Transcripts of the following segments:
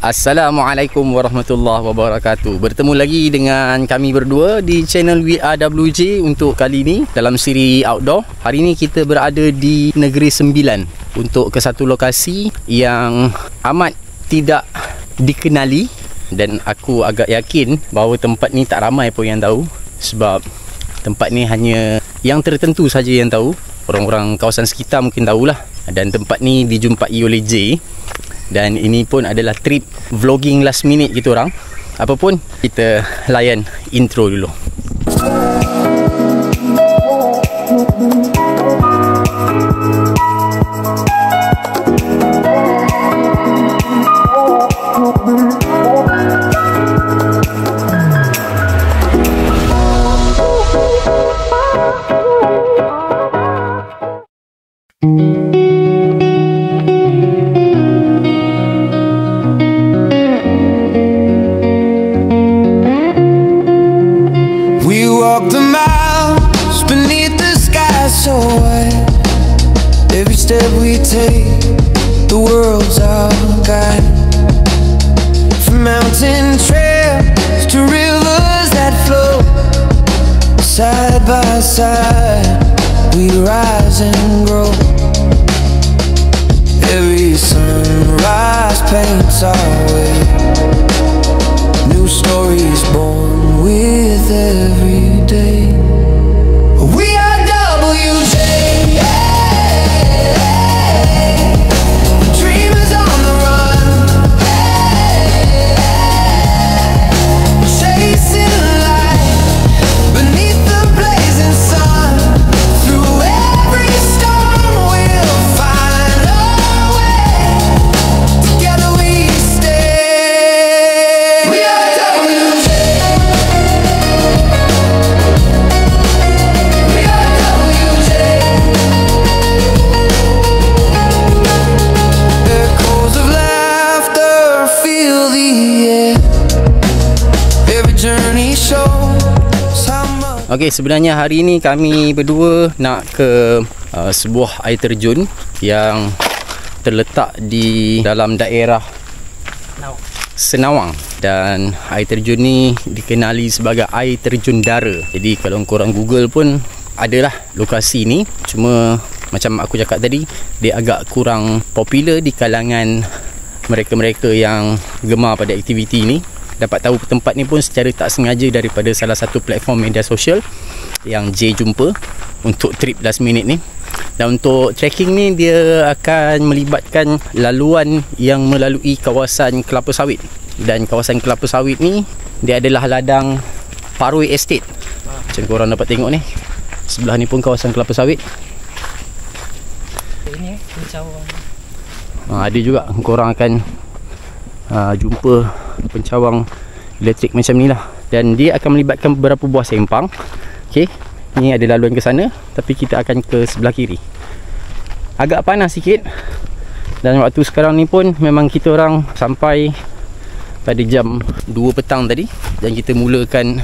Assalamualaikum warahmatullahi wabarakatuh. Bertemu lagi dengan kami berdua di channel WRWJ untuk kali ini dalam siri outdoor. Hari ini kita berada di Negeri Sembilan untuk ke satu lokasi yang amat tidak dikenali, dan aku agak yakin bahawa tempat ni tak ramai pun yang tahu, sebab tempat ni hanya yang tertentu saja yang tahu. Orang-orang kawasan sekitar mungkin tahulah. Dan tempat ni dijumpai oleh J. Dan ini pun adalah trip vlogging last minute kita orang. Apa pun, kita layan intro dulu. We take the world's our guide, from mountain trails to rivers that flow. Side by side we rise and grow. Every sunrise paints our way. New stories born with every day. We are WJ. Okey, sebenarnya hari ini kami berdua nak ke sebuah air terjun yang terletak di dalam daerah Senawang. Dan air terjun ni dikenali sebagai air terjun dara. Jadi kalau korang Google pun adalah lokasi ni. Cuma macam aku cakap tadi, dia agak kurang popular di kalangan mereka-mereka yang gemar pada aktiviti ni. Dapat tahu tempat ni pun secara tak sengaja daripada salah satu platform media sosial yang J jumpa untuk trip last minute ni. Dan untuk trekking ni, dia akan melibatkan laluan yang melalui kawasan kelapa sawit. Dan kawasan kelapa sawit ni, dia adalah ladang Paroi Estate. Macam korang dapat tengok ni, sebelah ni pun kawasan kelapa sawit. Ini pencawang. Ada juga korang akan jumpa pencawang elektrik macam ni lah. Dan dia akan melibatkan beberapa buah sempang. Okey, ni ada laluan ke sana, tapi kita akan ke sebelah kiri. Agak panas sikit. Dan waktu sekarang ni pun memang kita orang sampai pada jam 2 petang tadi. Dan kita mulakan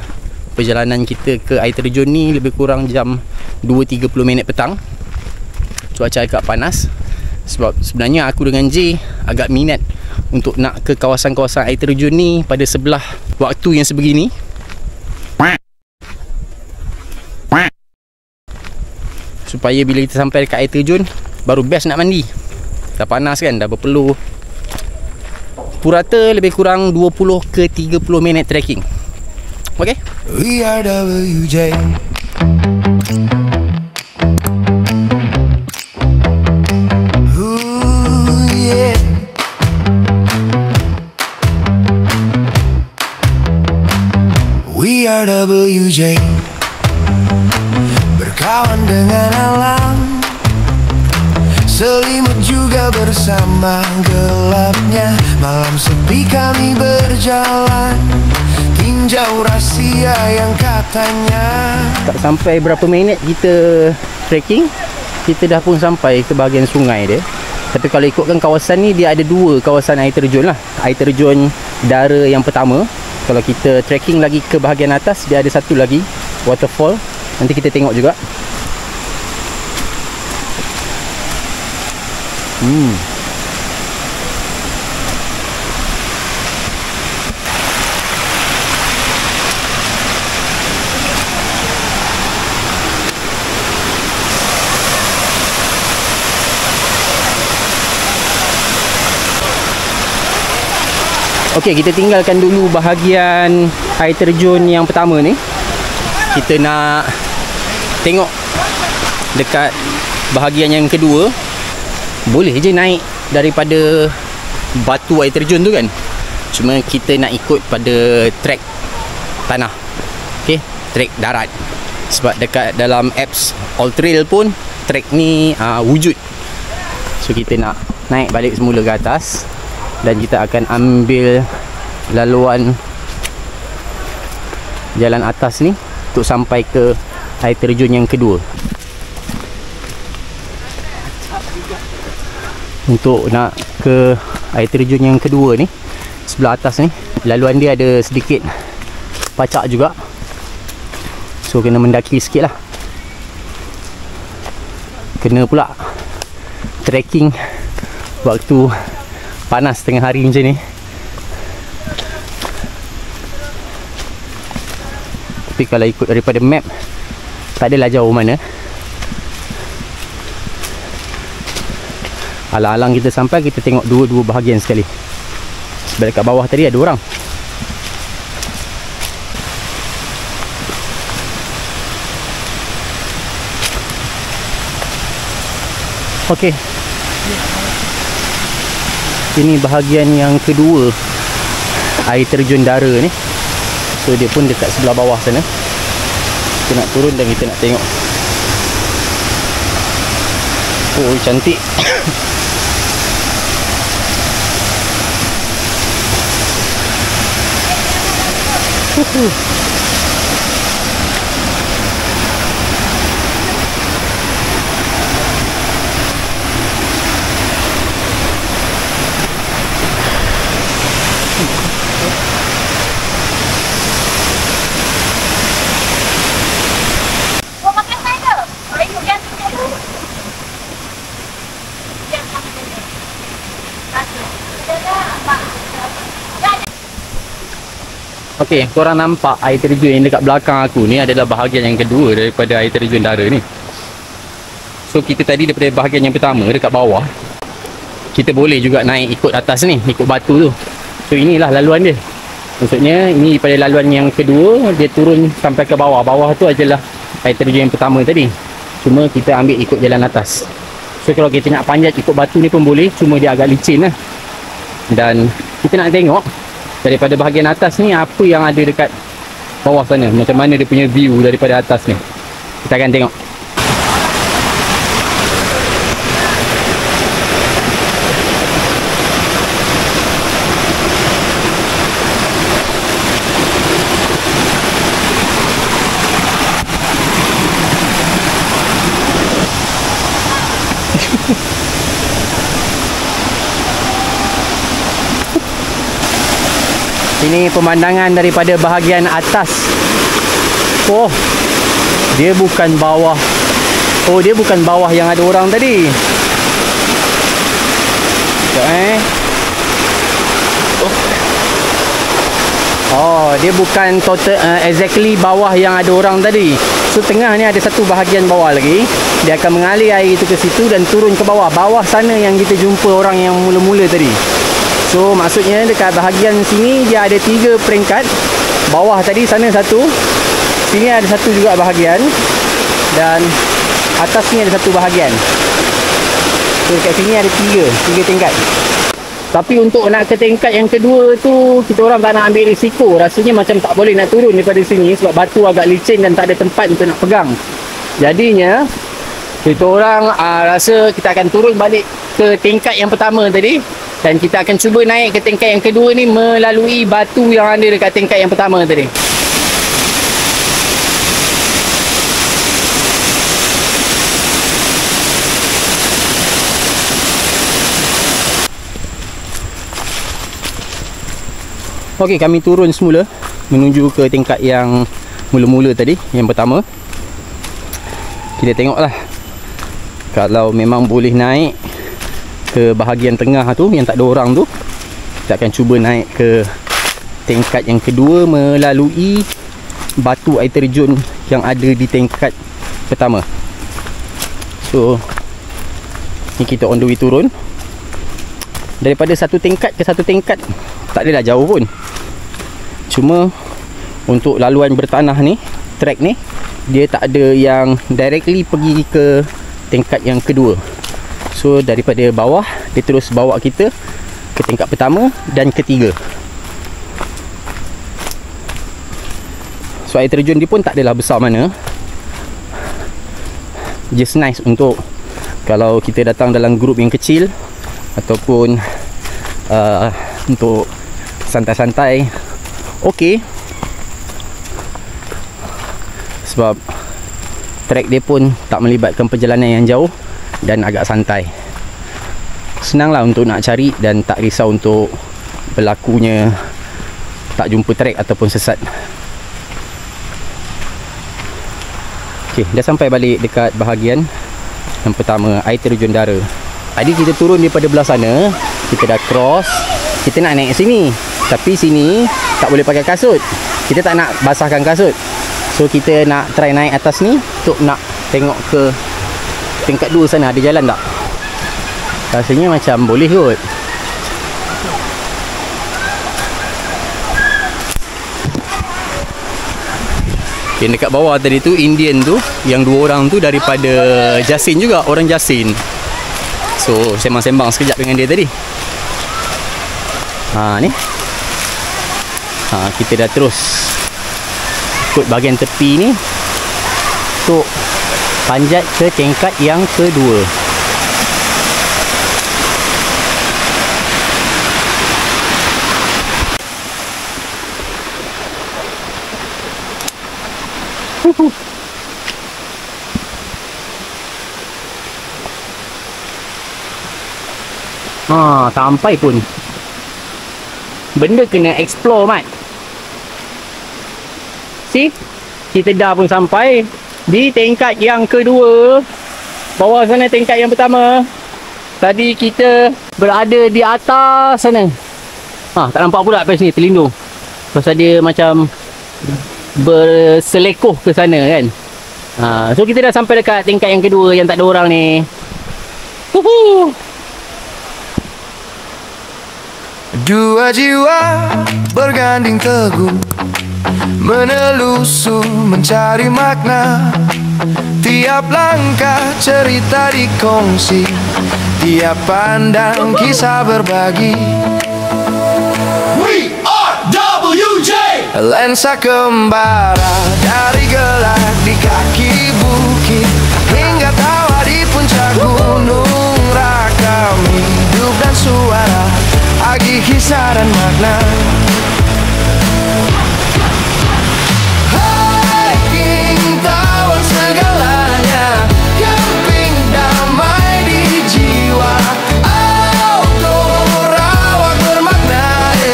perjalanan kita ke air terjun ni lebih kurang jam 2.30 minit petang. Cuaca agak panas, sebab sebenarnya aku dengan J agak minat untuk nak ke kawasan-kawasan air terjun ni pada sebelah waktu yang sebegini. Supaya bila kita sampai dekat air terjun, baru best nak mandi. Dah panas kan, dah berpeluh. Purata lebih kurang 20 ke 30 minit trekking. Okay? We are WJ. We are WJ, berkawan dengan alam, selimut juga bersama gelapnya. Malam sepi kami berjalan, tinjau rahsia yang katanya. Tak sampai berapa minit kita trekking, kita dah pun sampai ke bahagian sungai dia. Tapi kalau ikutkan kawasan ni, dia ada dua kawasan air terjun lah. Air terjun dara yang pertama. Kalau kita trekking lagi ke bahagian atas, dia ada satu lagi waterfall. Nanti kita tengok juga. Okey, kita tinggalkan dulu bahagian air terjun yang pertama ni. Kita nak tengok dekat bahagian yang kedua. Boleh je naik daripada batu air terjun tu kan. Cuma kita nak ikut pada trek tanah. Okey, trek darat. Sebab dekat dalam apps All Trail pun trek ni wujud. So kita nak naik balik semula ke atas. Dan kita akan ambil laluan jalan atas ni untuk sampai ke air terjun yang kedua. Untuk nak ke air terjun yang kedua ni, sebelah atas ni, laluan dia ada sedikit pacak juga. So kena mendaki sikit lah. Kena pula trekking waktu panas tengah hari macam ni. Tapi kalau ikut daripada map, tak adalah jauh mana. Alang-alang kita sampai, kita tengok dua-dua bahagian sekali. Sebab dekat bawah tadi ada orang. Okey, ini bahagian yang kedua air terjun Dara ni. So dia pun dekat sebelah bawah sana. Kita nak turun dan kita nak tengok. Oh, cantik. Okey, korang nampak air terjun yang dekat belakang aku ni adalah bahagian yang kedua daripada air terjun Dara ni. So kita tadi daripada bahagian yang pertama dekat bawah, kita boleh juga naik ikut atas ni, ikut batu tu. So inilah laluan dia. Maksudnya ini daripada laluan yang kedua, dia turun sampai ke bawah. Bawah tu adalah air terjun yang pertama tadi. Cuma kita ambil ikut jalan atas. So kalau kita nak panjat ikut batu ni pun boleh, cuma dia agak licin lah. Dan kita nak tengok daripada bahagian atas ni apa yang ada dekat bawah sana, macam mana dia punya view daripada atas ni. Kita akan tengok. Ini pemandangan daripada bahagian atas. Oh, dia bukan bawah. Oh, dia bukan bawah yang ada orang tadi. Oh, dia bukan total exactly bawah yang ada orang tadi. So tengah ni ada satu bahagian bawah lagi. Dia akan mengalir air itu ke situ dan turun ke bawah. Bawah sana yang kita jumpa orang yang mula-mula tadi. So maksudnya dekat bahagian sini dia ada 3 peringkat. Bawah tadi sana satu, sini ada satu juga bahagian, dan atas ni ada satu bahagian. So dekat sini ada 3 tingkat. Tapi untuk nak ke tingkat yang kedua tu, kita orang tak nak ambil risiko. Rasanya macam tak boleh nak turun daripada sini sebab batu agak licin dan tak ada tempat untuk nak pegang. Jadinya kita orang rasa kita akan turun balik ke tingkat yang pertama tadi, dan kita akan cuba naik ke tingkat yang kedua ni melalui batu yang ada dekat tingkat yang pertama tadi. Okey, kami turun semula menuju ke tingkat yang mula-mula tadi, yang pertama. Kita tengoklah kalau memang boleh naik ke bahagian tengah tu yang tak ada orang tu. Kita akan cuba naik ke tingkat yang kedua melalui batu air terjun yang ada di tingkat pertama. So ni kita on the way turun. daripada satu tingkat ke satu tingkat tak adalah jauh pun. Cuma untuk laluan bertanah ni, track ni, dia tak ada yang directly pergi ke tingkat yang kedua. So daripada bawah dia terus bawa kita ke tingkat pertama dan ketiga. So air terjun dia pun tak adalah besar mana, just nice untuk kalau kita datang dalam grup yang kecil ataupun untuk santai-santai. Okey, sebab trek dia pun tak melibatkan perjalanan yang jauh dan agak santai. Senanglah untuk nak cari dan tak risau untuk berlakunya tak jumpa trek ataupun sesat. Okey, dah sampai balik dekat bahagian yang pertama, air terjun dara. Tadi kita turun daripada belah sana, kita dah cross, kita nak naik sini. Tapi sini tak boleh pakai kasut, kita tak nak basahkan kasut. So kita nak try naik atas ni untuk nak tengok ke tingkat 2 sana ada jalan tak. Rasanya macam boleh kot. Yang dekat bawah tadi tu, Indian tu, yang 2 orang tu daripada Jasin juga, orang Jasin. So sembang-sembang sekejap dengan dia tadi. Ni kita dah terus ikut bahagian tepi ni untuk panjat ke tingkat yang kedua. Sampai pun. Benda kena explore, Mat. See? Kita dah pun sampai di tingkat yang kedua. Bawah sana tingkat yang pertama. Tadi kita berada di atas sana. Tak nampak pula kat sini, terlindung. Pasal dia macam berselekoh ke sana kan. So kita dah sampai dekat tingkat yang kedua yang tak ada orang ni. Dua jiwa berganding teguh, menelusur mencari makna. Tiap langkah cerita dikongsi, tiap pandang kisah berbagi. We are WJ, lensa kembara dari gelap di kaki bukit hingga tawa di puncak gunung. Rakam hidup dan suara, agi kisah dan makna. Hiking tawan segalanya, camping damai di jiwa. Outdoor rawat bermakna,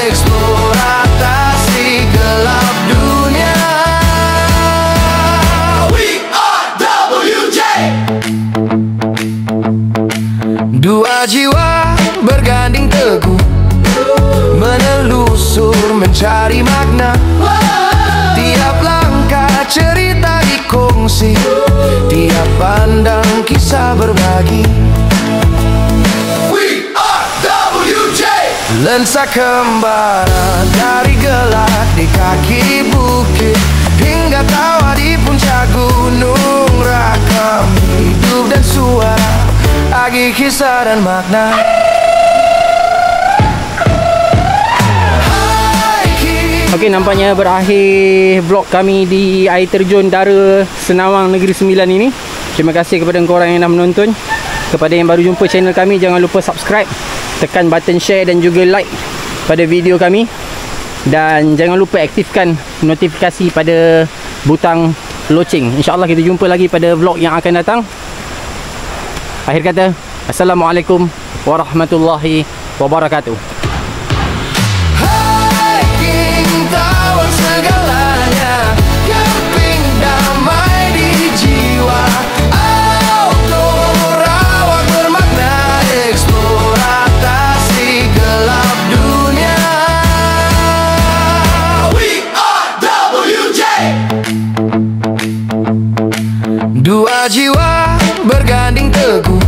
eksplorasi gelap dunia. We are WJ. Dua jiwa berganding teguh, menelusur mencari makna. Tiap langkah cerita dikongsi, tiap pandang kisah berbagi. We are WJ, lensa kembara dari gelap di kaki bukit hingga tawa di puncak gunung. Rakam hidup dan suara, agi kisah dan makna. Okey, nampaknya berakhir vlog kami di air terjun Dara Senawang Negeri Sembilan ini. Terima kasih kepada korang yang dah menonton. Kepada yang baru jumpa channel kami, jangan lupa subscribe, tekan button share dan juga like pada video kami. Dan jangan lupa aktifkan notifikasi pada butang loceng. InsyaAllah kita jumpa lagi pada vlog yang akan datang. Akhir kata, Assalamualaikum warahmatullahi wabarakatuh. Dua jiwa berganding teguh,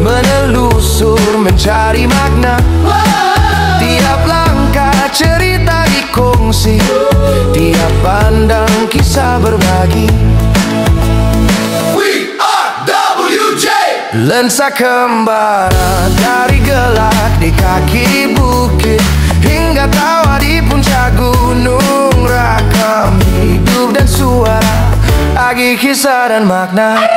menelusur mencari mencari makna. Tiap langkah cerita dikongsi, tiap pandang kisah berbagi. We are WJ, lensa kembara dari gelap di kaki bukit hingga tawa di puncak gunung. Rakam hidup dan suara, agi kisah dan makna.